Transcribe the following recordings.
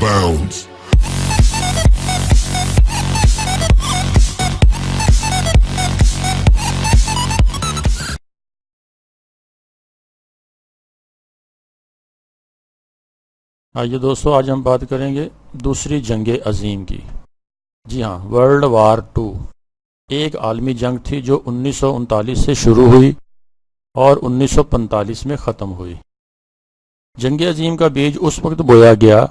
bounds. آئیے دوستو، آج ہم بات کریں گے دوسری جنگ عظیم کی۔ جی ہاں، ورلڈ وار 2 ایک عالمی جنگ تھی جو 1939 سے شروع ہوئی اور 1945 میں ختم ہوئی۔ جنگ عظیم کا بیج اس وقت بویا گیا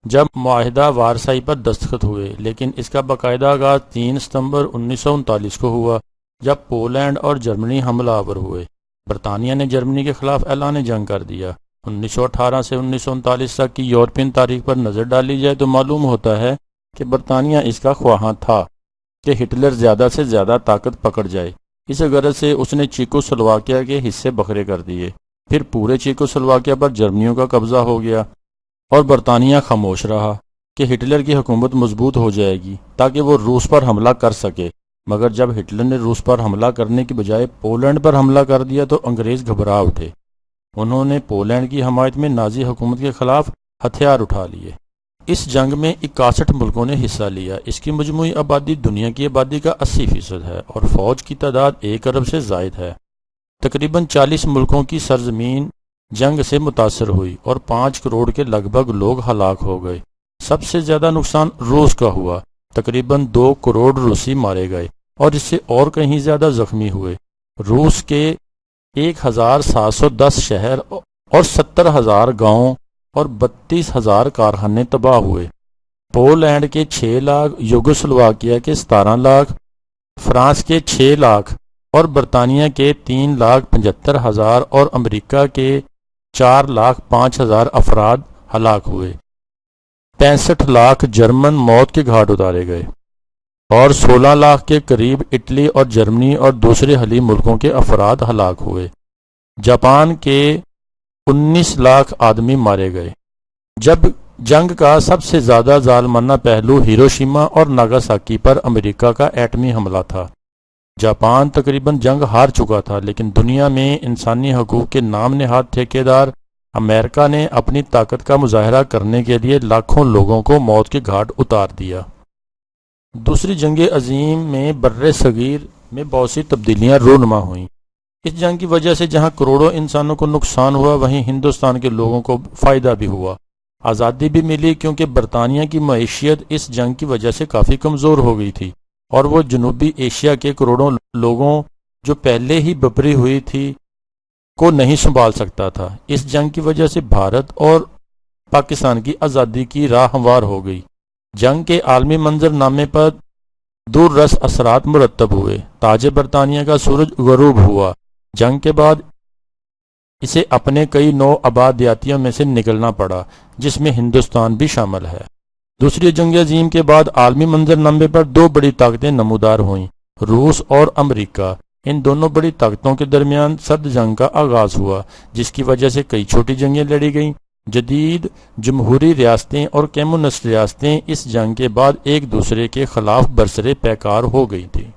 جب معاہدہ وارسائی پر دستخط ہوئے، لیکن اس کا باقاعدہ آغاز 3 ستمبر 1939 کو ہوا جب پولینڈ اور جرمنی حملہ آور ہوئے۔ برطانیہ نے جرمنی کے خلاف اعلان جنگ کر دیا۔ 1918 سے 1939 تک کی یورپین تاریخ پر نظر ڈالی جائے تو معلوم ہوتا ہے کہ برطانیہ اس کا خواہاں تھا کہ ہٹلر زیادہ سے زیادہ طاقت پکڑ جائے۔ اس غرض سے اس نے چیکو سلواکیہ کے حصے بکھرے کر دیے۔ پھر پورے چیکو سلواکیہ پر جرمنیوں کا قبضہ ہو گیا اور برطانیہ خاموش رہا کہ ہٹلر کی حکومت مضبوط ہو جائے گی تاکہ وہ روس پر حملہ کر سکے۔ مگر جب ہٹلر نے روس پر حملہ کرنے کی بجائے پولینڈ پر حملہ کر دیا تو انگریز گھبرا اٹھے۔ انہوں نے پولینڈ کی حمایت میں نازی حکومت کے خلاف ہتھیار اٹھا لیے۔ اس جنگ میں 61 ملکوں نے حصہ لیا۔ اس کی مجموعی آبادی دنیا کی آبادی کا 80% ہے اور فوج کی تعداد 1 ارب سے زائد ہے۔ تقریباً 40 ملکوں کی سرزمین جنگ سے متاثر ہوئی اور 5 کروڑ کے لگ بھگ لوگ ہلاک ہو گئے۔ سب سے زیادہ نقصان روس کا ہوا۔ تقریباً 2 کروڑ روسی مارے گئے اور اس سے اور کہیں زیادہ زخمی ہوئے۔ روس کے 1710 شہر اور 70,000 گاؤں اور 32,000 کارخانے تباہ ہوئے۔ پولینڈ کے 6 لاکھ، یوگوسلواکیہ کے 17 لاکھ، فرانس کے 6 لاکھ اور برطانیہ کے 3,75,000 اور امریکہ کے 4,05,000 افراد ہلاک ہوئے۔ 65 لاکھ جرمن موت کے گھاٹ اتارے گئے اور 16 لاکھ کے قریب اٹلی اور جرمنی اور دوسرے حلیف ملکوں کے افراد ہلاک ہوئے۔ جاپان کے 19 لاکھ آدمی مارے گئے۔ جب جنگ کا سب سے زیادہ ظالمانہ پہلو ہیروشیما اور ناگاساکی پر امریکہ کا ایٹمی حملہ تھا۔ جاپان تقریباً جنگ ہار چکا تھا، لیکن دنیا میں انسانی حقوق کے نام نہاد ٹھیکیدار امریکہ نے اپنی طاقت کا مظاہرہ کرنے کے لیے لاکھوں لوگوں کو موت کے گھاٹ اتار دیا۔ دوسری جنگ عظیم میں بر صغیر میں بہت سی تبدیلیاں رونما ہوئیں۔ اس جنگ کی وجہ سے جہاں کروڑوں انسانوں کو نقصان ہوا، وہیں ہندوستان کے لوگوں کو فائدہ بھی ہوا۔ آزادی بھی ملی کیونکہ برطانیہ کی معیشت اس جنگ کی وجہ سے کافی کمزور ہو گئی تھی اور وہ جنوبی ایشیا کے کروڑوں لوگوں جو پہلے ہی بپری ہوئی تھی کو نہیں سنبھال سکتا تھا۔ اس جنگ کی وجہ سے بھارت اور پاکستان کی آزادی کی راہ ہموار ہو گئی۔ جنگ کے عالمی منظر نامے پر دور رس اثرات مرتب ہوئے۔ تاج برطانیہ کا سورج غروب ہوا۔ جنگ کے بعد اسے اپنے کئی نو آبادیاتیوں میں سے نکلنا پڑا، جس میں ہندوستان بھی شامل ہے۔ دوسری جنگ عظیم کے بعد عالمی منظر نامے پر 2 بڑی طاقتیں نمودار ہوئیں، روس اور امریکہ۔ ان دونوں بڑی طاقتوں کے درمیان سرد جنگ کا آغاز ہوا، جس کی وجہ سے کئی چھوٹی جنگیں لڑی گئیں۔ جدید جمہوری ریاستیں اور کمیونسٹ ریاستیں اس جنگ کے بعد ایک دوسرے کے خلاف برسر پیکار ہو گئی تھیں۔